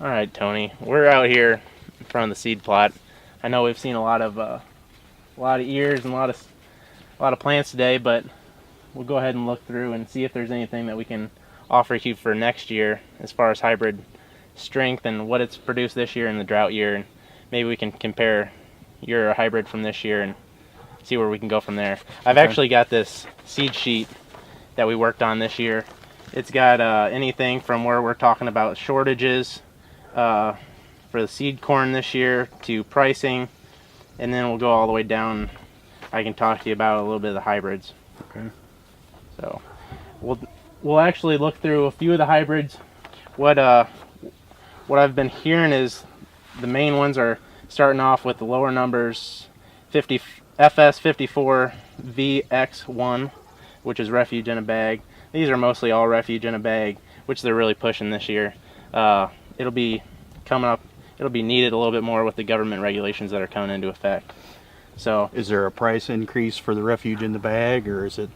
All right, Tony. We're out here in front of the seed plot. I know we've seen a lot of ears and a lot of plants today, but we'll go ahead and look through and see if there's anything that we can offer you for next year as far as hybrid strength and what it's produced this year and the drought year, and maybe we can compare your hybrid from this year and see where we can go from there. I've actually got this seed sheet that we worked on this year. It's got anything from where we're talking about shortages for the seed corn this year to pricing, and then we'll go all the way down. I can talk to you about a little bit of the hybrids. Okay. So we'll actually look through a few of the hybrids. What I've been hearing is the main ones are starting off with the lower numbers, FS54 VX1, which is refuge in a bag. These are mostly all refuge in a bag, which they're really pushing this year. It'll be coming up. It'll be needed a little bit more with the government regulations that are coming into effect. So, is there a price increase for the refuge in the bag, or is it?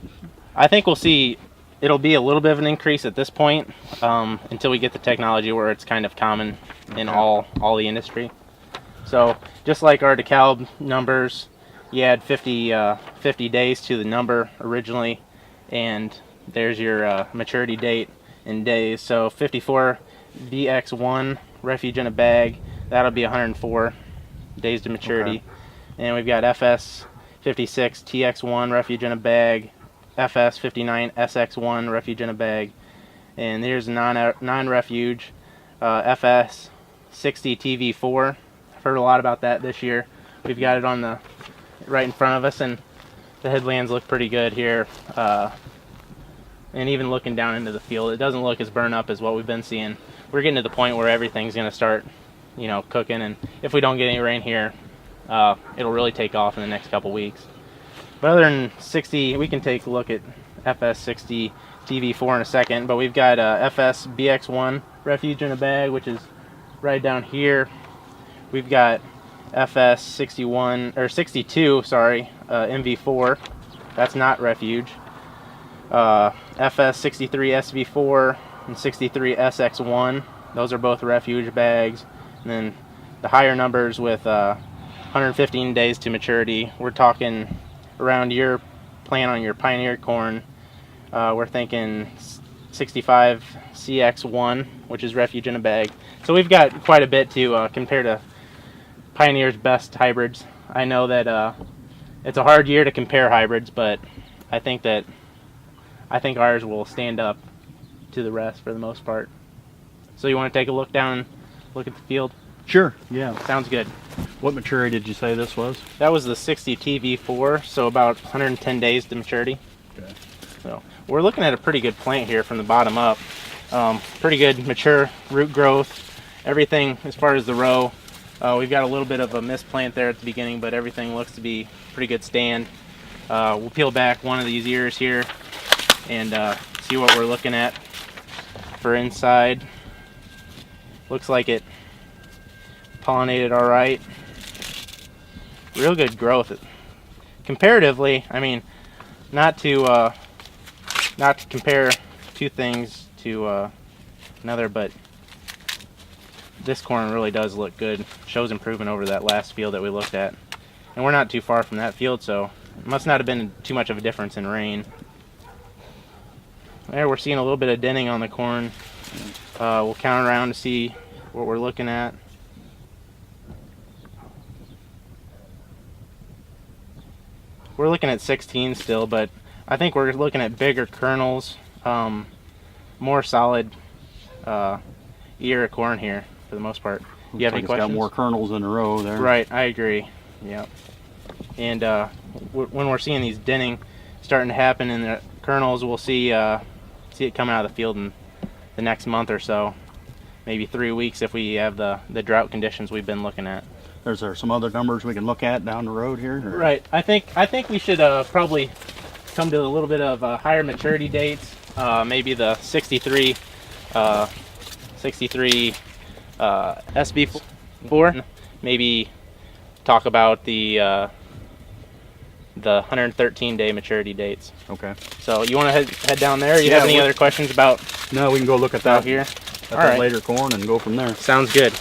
I think we'll see. It'll be a little bit of an increase at this point until we get the technology where it's kind of common in all the industry. So, just like our DeKalb numbers, you add 50 days to the number originally, and there's your maturity date in days. So 54 VX1 refuge in a bag, that'll be 104 days to maturity. Okay. And we've got FS56 TX1 refuge in a bag, FS59 SX1 refuge in a bag, and there's non-refuge FS60 TV4. I've heard a lot about that this year. We've got it on right in front of us, and the headlands look pretty good here. And even looking down into the field, it doesn't look as burned up as what we've been seeing. We're getting to the point where everything's going to start, cooking, and if we don't get any rain here, it'll really take off in the next couple weeks. But other than 60, we can take a look at FS60 TV4 in a second, but we've got FS BX1 refuge in a bag, which is right down here. We've got FS61 or 62, sorry, MV4. That's not refuge. FS63 SV4 and 63 SX1. Those are both refuge bags. And then the higher numbers with 115 days to maturity. We're talking around your plant on your Pioneer corn. We're thinking 65 CX1, which is refuge in a bag. So we've got quite a bit to compare to Pioneer's best hybrids. I know that it's a hard year to compare hybrids, but I think ours will stand up to the rest for the most part. So you want to take a look down, look at the field? Sure, yeah. Sounds good. What maturity did you say this was? That was the 60 TV4, so about 110 days to maturity. Okay. So we're looking at a pretty good plant here from the bottom up. Pretty good mature root growth. Everything as far as the row. We've got a little bit of a misplant there at the beginning, but everything looks to be pretty good stand. We'll peel back one of these ears here and see what we're looking at for inside. Looks like it pollinated all right. Real good growth. Comparatively, I mean, not to compare two things to another, but this corn really does look good. Shows improvement over that last field that we looked at, and we're not too far from that field, so it must not have been too much of a difference in rain. There, we're seeing a little bit of denning on the corn. We'll count around to see what we're looking at. We're looking at 16 still, but I think we're looking at bigger kernels, more solid ear of corn here for the most part. You have any questions? It's got more kernels in a row there. Right, I agree. Yeah. And when we're seeing these denning starting to happen in the kernels, we'll see it coming out of the field in the next month or so, maybe 3 weeks if we have the drought conditions we've been looking at. Is there some other numbers we can look at down the road here? Or? Right. I think we should probably come to a little bit of higher maturity dates. Maybe the 63 SB4. Maybe talk about the 113-day maturity dates. Okay. So you want to head down there? You have any other questions about? No, we can go look at that here. Cut All that right. later corn and go from there. Sounds good.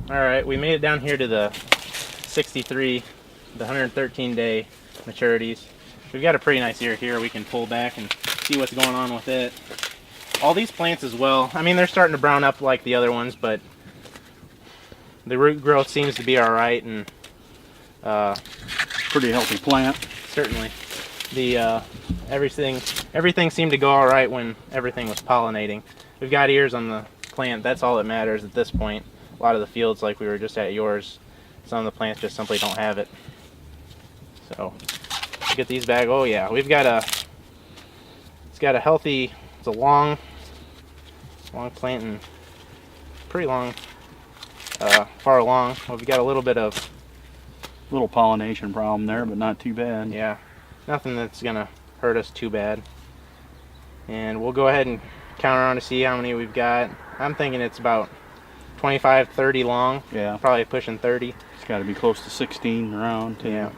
All right, we made it down here to the 63, the 113-day maturities. We've got a pretty nice ear here. We can pull back and see what's going on with it. All these plants as well, I mean, they're starting to brown up like the other ones, but the root growth seems to be all right, and Pretty healthy plant. certainly the everything seemed to go all right when everything was pollinating. We've got ears on the plant. That's all that matters at this point. A lot of the fields, like we were just at yours, some of the plants just simply don't have it. So get these back. Oh yeah, it's got a healthy, it's a long plant and pretty long, far along. Well, we've got a little bit of, Little pollination problem there, but not too bad. yeah, nothing that's gonna hurt us too bad. And we'll go ahead and count around to see how many we've got. I'm thinking it's about 25, 30 long. Yeah. Probably pushing 30. It's got to be close to 16 around too. Yeah.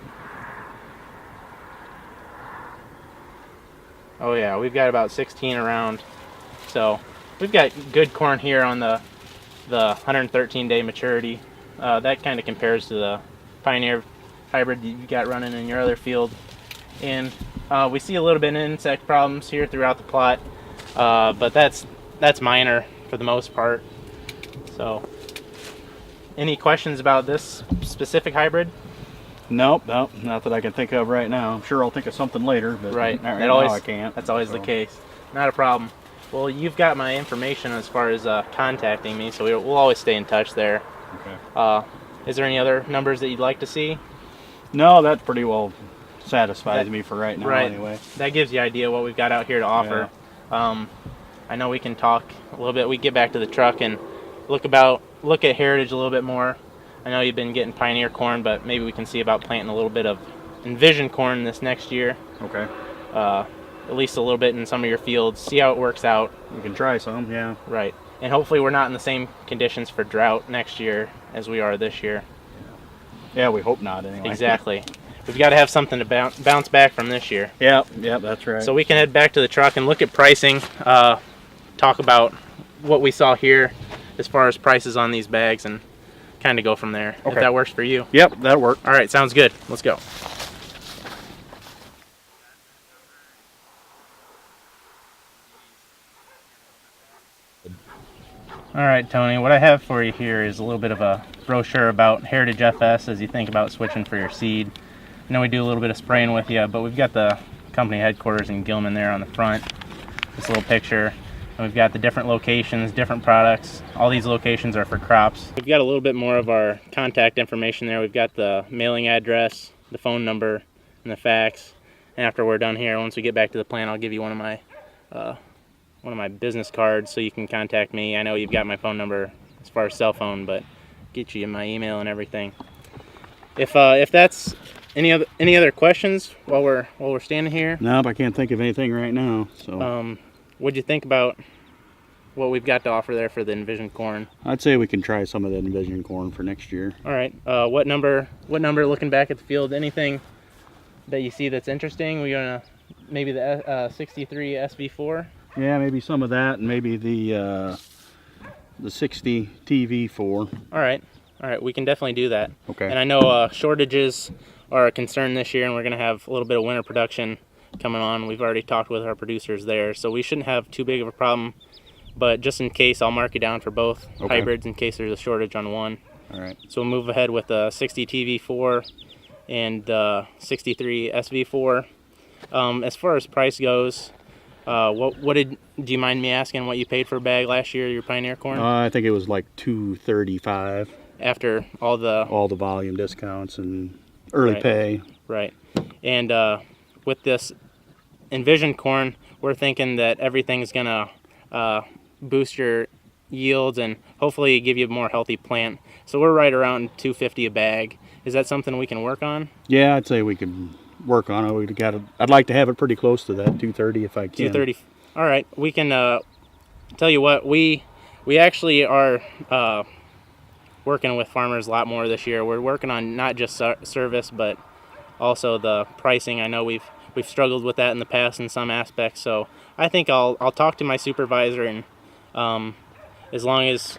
Oh yeah, we've got about 16 around. So we've got good corn here on the 113-day maturity. That kind of compares to the Pioneer hybrid you got running in your other field. And we see a little bit of insect problems here throughout the plot, but that's minor for the most part. So, any questions about this specific hybrid? Nope, not that I can think of right now. I'm sure I'll think of something later, but Right. right That now always, I can't. That's always the so. case. Not a problem. Well, you've got my information as far as contacting me, so we'll always stay in touch there. Okay. Is there any other numbers that you'd like to see? No, that pretty well satisfies That- me for right now Right. anyway. That gives you an idea what we've got out here to offer. I know we can talk a little bit. We can get back to the truck and look at heritage a little bit more. I know you've been getting Pioneer corn, but maybe we can see about planting a little bit of Envision corn this next year. Okay. At least a little bit in some of your fields. See how it works out. We can try some, yeah. Right. And hopefully we're not in the same conditions for drought next year as we are this year. Yeah, we hope not anyway. Exactly. We've got to have something to bounce back from this year. Yep, that's right. So we can head back to the truck and look at pricing, talk about what we saw here as far as prices on these bags, and kind of go from there, if Okay. that works for you. Yep, that'll work. All right, sounds good. Let's go. All right, Tony, what I have for you here is a little bit of a brochure about Heritage FS as you think about switching for your seed. I know we do a little bit of spraying with you, but we've got the company headquarters in Gilman there on the front. This little picture. And we've got the different locations, different products. All these locations are for crops. We've got a little bit more of our contact information there. We've got the mailing address, the phone number, and the fax. And after we're done here, once we get back to the plant, I'll give you one of my business cards so you can contact me. I know you've got my phone number as far as cell phone, but get you my email and everything. If that's any other questions while we're standing here, Nope, I can't think of anything right now. So what'd you think about what we've got to offer there for the Envision corn? I'd say we can try some of that Envision corn for next year. All right. What number? Looking back at the field, anything that you see that's interesting? We're gonna maybe the 63 SV4. Yeah, maybe some of that, and maybe the 60 TV4. All right. We can definitely do that. Okay. And I know shortages are a concern this year, and we're gonna have a little bit of winter production coming on. We've already talked with our producers there, so we shouldn't have too big of a problem. But just in case, I'll mark you down for both hybrids in case there's a shortage on one. All right. So we'll move ahead with the 60 TV4 and 63 SV4. As far as price goes, do you mind me asking what you paid for a bag last year, your Pioneer corn? I think it was like $235. After all the Volume discounts and early Right. pay. Right. And with this Envision corn, we're thinking that everything's gonna boost your yields and hopefully give you a more healthy plant. So we're right around $250 a bag. Is that something we can work on? Yeah, I'd say we could work on it. I'd like to have it pretty close to that 230 if I can. 230. All right. We can tell you what, we actually are working with farmers a lot more this year. We're working on not just service, but also the pricing. I know we've struggled with that in the past in some aspects. So I think I'll talk to my supervisor and As long as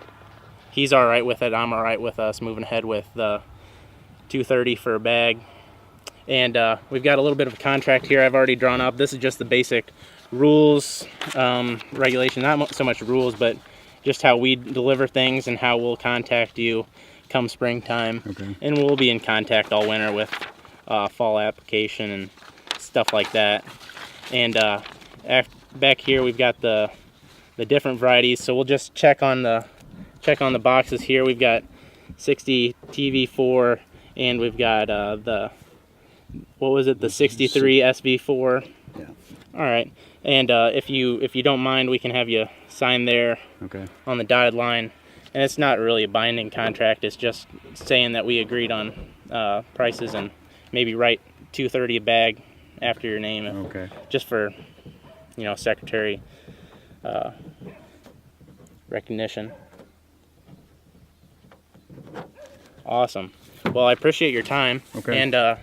he's all right with it, I'm all right with us moving ahead with the $230 for a bag. And we've got a little bit of a contract here I've already drawn up. This is just the basic rules, regulation, not so much rules, but just how we deliver things and how we'll contact you come springtime. Okay. And we'll be in contact all winter with fall application and stuff like that. And back here we've got the different varieties, so we'll just check on the boxes here. We've got 60 TV4, and we've got the, what was it, the 63 SV4. Yeah. All right. And if you don't mind, we can have you sign there. Okay. On the dotted line. And it's not really a binding contract. It's just saying that we agreed on prices, and maybe write $230 a bag after your name. Okay. Just for, secretary recognition. Awesome. Well, I appreciate your time. Okay. And I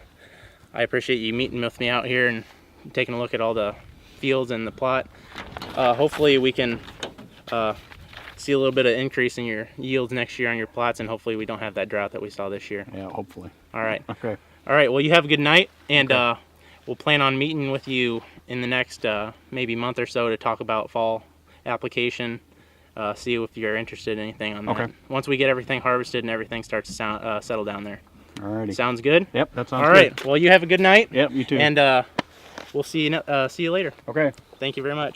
appreciate you meeting with me out here and taking a look at all the fields and the plot. Hopefully we can see a little bit of increase in your yields next year on your plots, and hopefully we don't have that drought that we saw this year. Yeah, hopefully. All right. Okay. All right. Well, you have a good night, and Okay. We'll plan on meeting with you in the next maybe month or so to talk about fall application. See if you're interested in anything on that. Okay. Once we get everything harvested and everything starts to settle down there. Alrighty. Sounds good? Yep, that sounds All good. right. Well, you have a good night. Yep, you too. And we'll see you later. Okay. Thank you very much.